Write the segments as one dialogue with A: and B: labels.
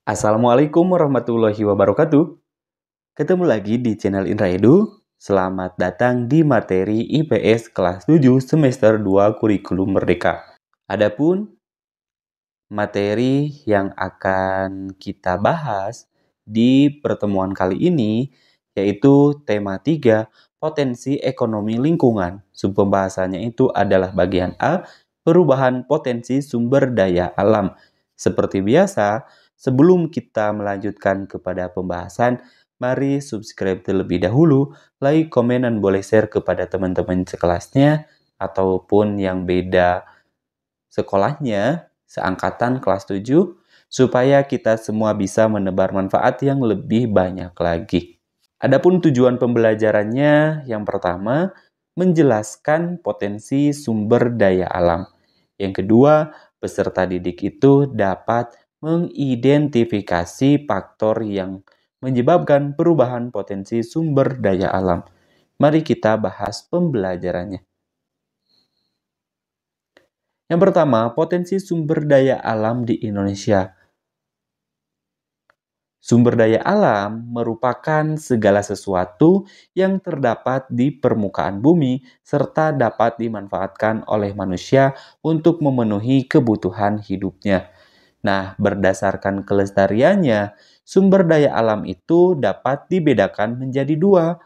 A: Assalamualaikum warahmatullahi wabarakatuh. Ketemu lagi di channel Indra Edu. Selamat datang di materi IPS kelas 7 semester 2 Kurikulum Merdeka. Adapun materi yang akan kita bahas di pertemuan kali ini yaitu tema 3, potensi ekonomi lingkungan. Subpembahasannya itu adalah bagian A, perubahan potensi sumber daya alam. Seperti biasa, sebelum kita melanjutkan kepada pembahasan, mari subscribe terlebih dahulu, like, komen, dan boleh share kepada teman-teman sekelasnya ataupun yang beda sekolahnya, seangkatan kelas 7, supaya kita semua bisa menebar manfaat yang lebih banyak lagi. Adapun tujuan pembelajarannya, yang pertama, menjelaskan potensi sumber daya alam. Yang kedua, peserta didik itu dapat mengidentifikasi faktor yang menyebabkan perubahan potensi sumber daya alam. Mari kita bahas pembelajarannya. Yang pertama, potensi sumber daya alam di Indonesia. Sumber daya alam merupakan segala sesuatu yang terdapat di permukaan bumi serta dapat dimanfaatkan oleh manusia untuk memenuhi kebutuhan hidupnya. Nah, berdasarkan kelestariannya, sumber daya alam itu dapat dibedakan menjadi dua.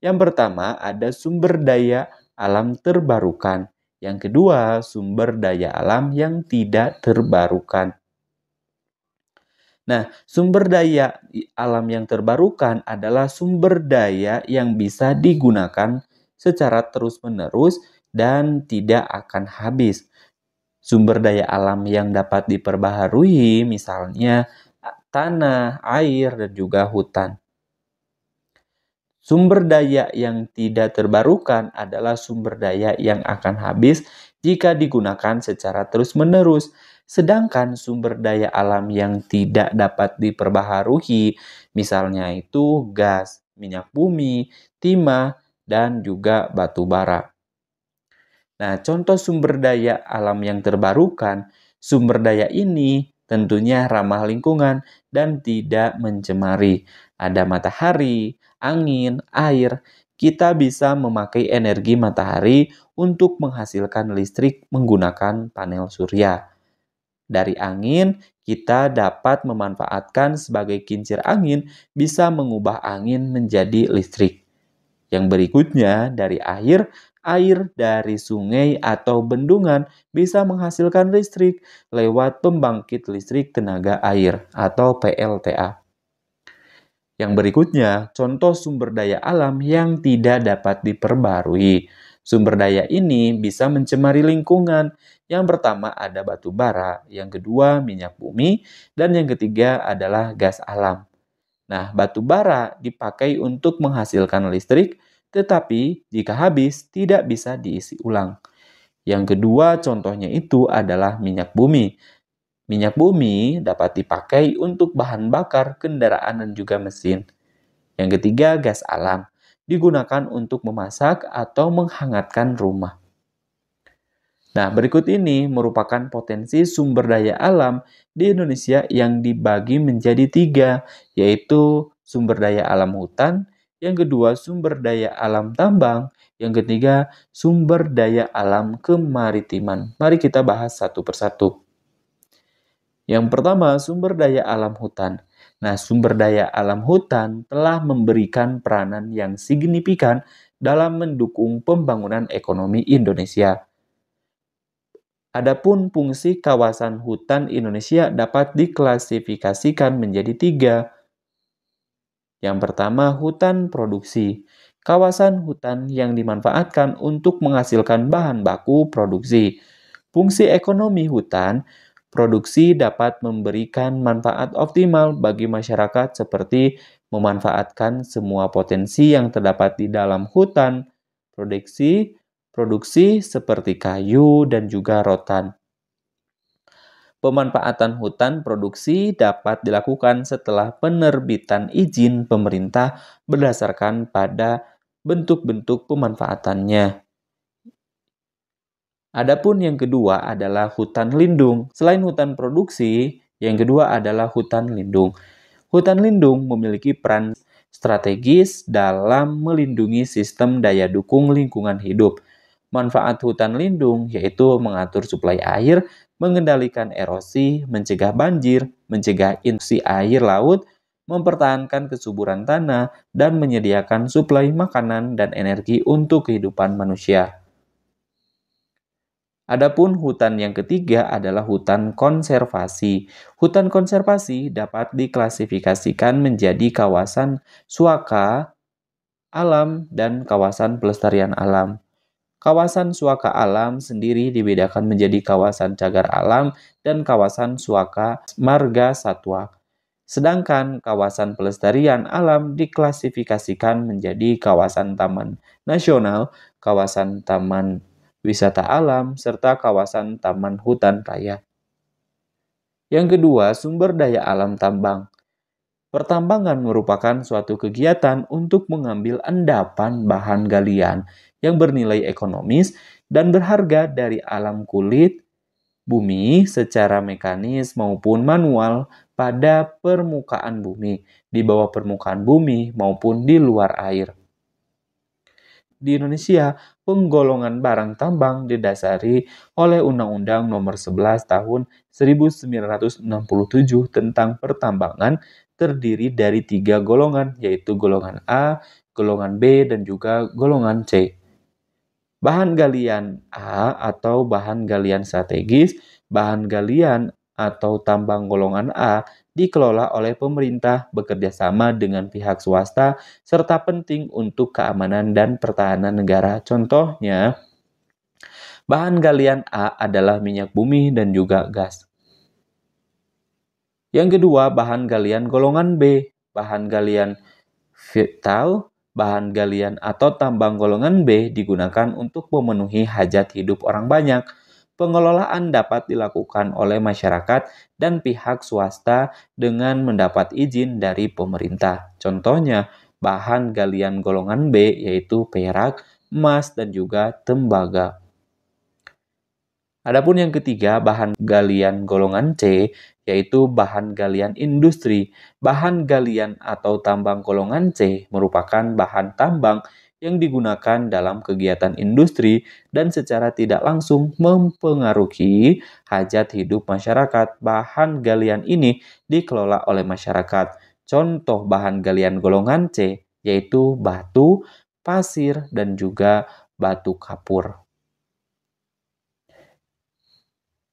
A: Yang pertama ada sumber daya alam terbarukan. Yang kedua, sumber daya alam yang tidak terbarukan. Nah, sumber daya alam yang terbarukan adalah sumber daya yang bisa digunakan secara terus-menerus dan tidak akan habis. Sumber daya alam yang dapat diperbaharui misalnya tanah, air, dan juga hutan. Sumber daya yang tidak terbarukan adalah sumber daya yang akan habis jika digunakan secara terus-menerus. Sedangkan sumber daya alam yang tidak dapat diperbaharui, misalnya itu gas, minyak bumi, timah, dan juga batu bara. Nah, contoh sumber daya alam yang terbarukan, sumber daya ini tentunya ramah lingkungan dan tidak mencemari. Ada matahari, angin, air. Kita bisa memakai energi matahari untuk menghasilkan listrik menggunakan panel surya. Dari angin, kita dapat memanfaatkan sebagai kincir angin bisa mengubah angin menjadi listrik. Yang berikutnya, dari air dari sungai atau bendungan bisa menghasilkan listrik lewat pembangkit listrik tenaga air atau PLTA. Yang berikutnya, contoh sumber daya alam yang tidak dapat diperbarui. Sumber daya ini bisa mencemari lingkungan. Yang pertama ada batu bara, yang kedua minyak bumi, dan yang ketiga adalah gas alam. Nah, batu bara dipakai untuk menghasilkan listrik, tetapi jika habis tidak bisa diisi ulang. Yang kedua contohnya itu adalah minyak bumi. Minyak bumi dapat dipakai untuk bahan bakar kendaraan dan juga mesin. Yang ketiga, gas alam. Digunakan untuk memasak atau menghangatkan rumah. Nah, berikut ini merupakan potensi sumber daya alam di Indonesia yang dibagi menjadi 3, yaitu sumber daya alam hutan, yang kedua sumber daya alam tambang, yang ketiga sumber daya alam kemaritiman. Mari kita bahas satu persatu. Yang pertama, sumber daya alam hutan. Nah, sumber daya alam hutan telah memberikan peranan yang signifikan dalam mendukung pembangunan ekonomi Indonesia. Adapun fungsi kawasan hutan Indonesia dapat diklasifikasikan menjadi 3. Yang pertama, hutan produksi. Kawasan hutan yang dimanfaatkan untuk menghasilkan bahan baku produksi. Fungsi ekonomi hutan, produksi dapat memberikan manfaat optimal bagi masyarakat seperti memanfaatkan semua potensi yang terdapat di dalam hutan, produksi seperti kayu dan juga rotan. Pemanfaatan hutan produksi dapat dilakukan setelah penerbitan izin pemerintah berdasarkan pada bentuk-bentuk pemanfaatannya. Adapun yang kedua adalah hutan lindung. Selain hutan produksi, Yang kedua adalah hutan lindung. Hutan lindung memiliki peran strategis dalam melindungi sistem daya dukung lingkungan hidup. Manfaat hutan lindung yaitu mengatur suplai air, mengendalikan erosi, mencegah banjir, mencegah intrusi air laut, mempertahankan kesuburan tanah, dan menyediakan suplai makanan dan energi untuk kehidupan manusia. Adapun hutan yang ketiga adalah hutan konservasi. Hutan konservasi dapat diklasifikasikan menjadi kawasan suaka alam dan kawasan pelestarian alam. Kawasan suaka alam sendiri dibedakan menjadi kawasan cagar alam dan kawasan suaka marga satwa. Sedangkan kawasan pelestarian alam diklasifikasikan menjadi kawasan taman nasional, kawasan taman wisata alam, serta kawasan taman hutan raya. Yang kedua, sumber daya alam tambang. Pertambangan merupakan suatu kegiatan untuk mengambil endapan bahan galian yang bernilai ekonomis dan berharga dari alam kulit bumi secara mekanis maupun manual pada permukaan bumi, di bawah permukaan bumi maupun di luar air. Di Indonesia, penggolongan barang tambang didasari oleh Undang-Undang Nomor 11 Tahun 1967 tentang pertambangan terdiri dari 3 golongan, yaitu golongan A, golongan B, dan juga golongan C. Bahan galian A atau bahan galian strategis, bahan galian atau tambang golongan A dikelola oleh pemerintah bekerja sama dengan pihak swasta serta penting untuk keamanan dan pertahanan negara. Contohnya, bahan galian A adalah minyak bumi dan juga gas. Yang kedua, bahan galian golongan B. Bahan galian vital, bahan galian atau tambang golongan B digunakan untuk memenuhi hajat hidup orang banyak. Pengelolaan dapat dilakukan oleh masyarakat dan pihak swasta dengan mendapat izin dari pemerintah. Contohnya, bahan galian golongan B yaitu perak, emas, dan juga tembaga. Adapun yang ketiga, bahan galian golongan C, yaitu bahan galian industri. Bahan galian atau tambang golongan C merupakan bahan tambang yang digunakan dalam kegiatan industri dan secara tidak langsung mempengaruhi hajat hidup masyarakat. Bahan galian ini dikelola oleh masyarakat. Contoh bahan galian golongan C, yaitu batu, pasir, dan juga batu kapur.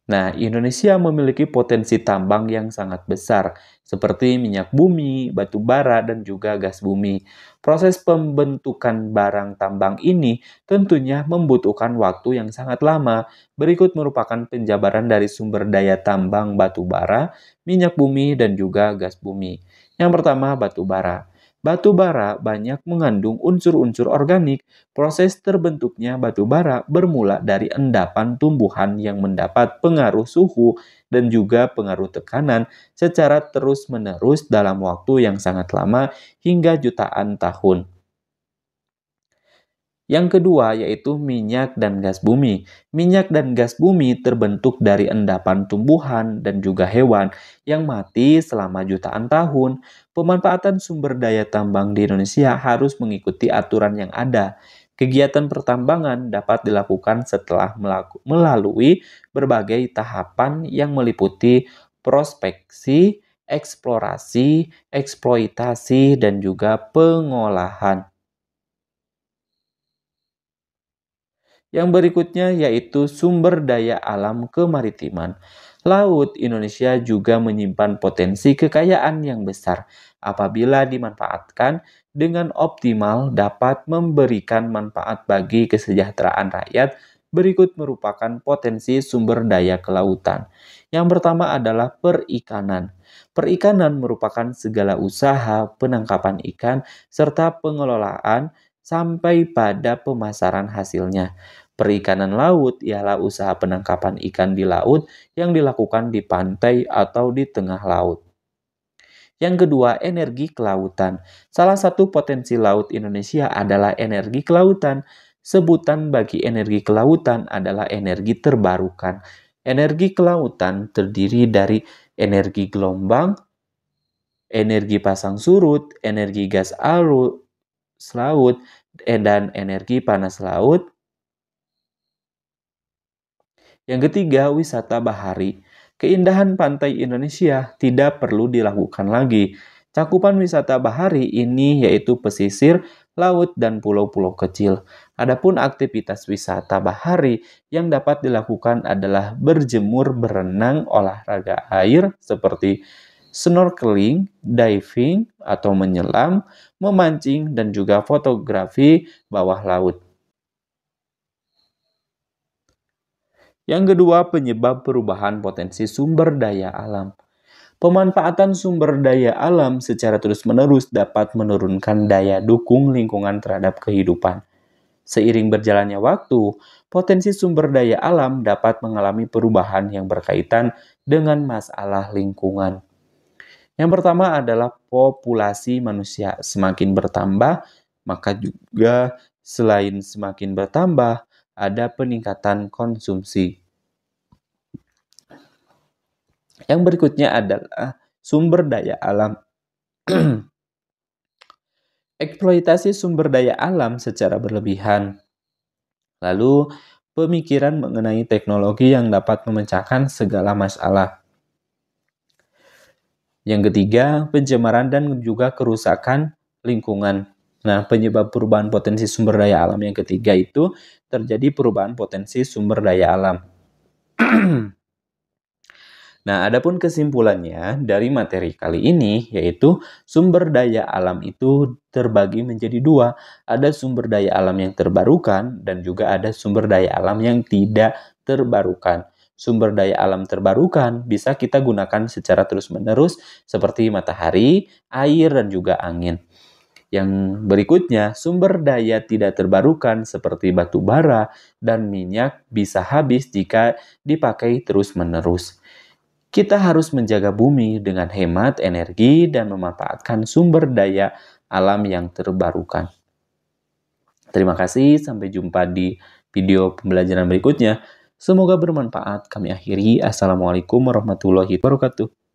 A: Nah, Indonesia memiliki potensi tambang yang sangat besar, seperti minyak bumi, batu bara, dan juga gas bumi. Proses pembentukan barang tambang ini tentunya membutuhkan waktu yang sangat lama. Berikut merupakan penjabaran dari sumber daya tambang batu bara, minyak bumi, dan juga gas bumi. Yang pertama, batu bara. Batu bara banyak mengandung unsur-unsur organik. Proses terbentuknya batu bara bermula dari endapan tumbuhan yang mendapat pengaruh suhu dan juga pengaruh tekanan secara terus-menerus dalam waktu yang sangat lama hingga jutaan tahun. Yang kedua yaitu minyak dan gas bumi. Minyak dan gas bumi terbentuk dari endapan tumbuhan dan juga hewan yang mati selama jutaan tahun. Pemanfaatan sumber daya tambang di Indonesia harus mengikuti aturan yang ada. Kegiatan pertambangan dapat dilakukan setelah melalui berbagai tahapan yang meliputi prospeksi, eksplorasi, eksploitasi, dan juga pengolahan. Yang berikutnya yaitu sumber daya alam kemaritiman. Laut Indonesia juga menyimpan potensi kekayaan yang besar. Apabila dimanfaatkan dengan optimal dapat memberikan manfaat bagi kesejahteraan rakyat. Berikut merupakan potensi sumber daya kelautan. Yang pertama adalah perikanan. Perikanan merupakan segala usaha penangkapan ikan serta pengelolaan sampai pada pemasaran hasilnya. Perikanan laut ialah usaha penangkapan ikan di laut yang dilakukan di pantai atau di tengah laut. Yang kedua, energi kelautan. Salah satu potensi laut Indonesia adalah energi kelautan. Sebutan bagi energi kelautan adalah energi terbarukan. Energi kelautan terdiri dari energi gelombang, energi pasang surut, energi gas laut, dan energi panas laut. Yang ketiga, wisata bahari. Keindahan pantai Indonesia tidak perlu dilakukan lagi. Cakupan wisata bahari ini yaitu pesisir, laut, dan pulau-pulau kecil. Adapun aktivitas wisata bahari yang dapat dilakukan adalah berjemur, berenang, olahraga air seperti snorkeling, diving, atau menyelam, memancing, dan juga fotografi bawah laut. Yang kedua, penyebab perubahan potensi sumber daya alam. Pemanfaatan sumber daya alam secara terus-menerus dapat menurunkan daya dukung lingkungan terhadap kehidupan. Seiring berjalannya waktu, potensi sumber daya alam dapat mengalami perubahan yang berkaitan dengan masalah lingkungan. Yang pertama adalah populasi manusia semakin bertambah, maka juga selain semakin bertambah, ada peningkatan konsumsi. Yang berikutnya adalah sumber daya alam. Eksploitasi sumber daya alam secara berlebihan. Lalu, pemikiran mengenai teknologi yang dapat memecahkan segala masalah. Yang ketiga, pencemaran dan juga kerusakan lingkungan. Nah, penyebab perubahan potensi sumber daya alam yang ketiga itu terjadi perubahan potensi sumber daya alam. Nah, adapun kesimpulannya dari materi kali ini yaitu sumber daya alam itu terbagi menjadi dua. Ada sumber daya alam yang terbarukan dan juga ada sumber daya alam yang tidak terbarukan. Sumber daya alam terbarukan bisa kita gunakan secara terus-menerus seperti matahari, air, dan juga angin. Yang berikutnya, sumber daya tidak terbarukan seperti batu bara dan minyak bisa habis jika dipakai terus-menerus. Kita harus menjaga bumi dengan hemat energi dan memanfaatkan sumber daya alam yang terbarukan. Terima kasih, sampai jumpa di video pembelajaran berikutnya. Semoga bermanfaat. Kami akhiri. Assalamualaikum warahmatullahi wabarakatuh.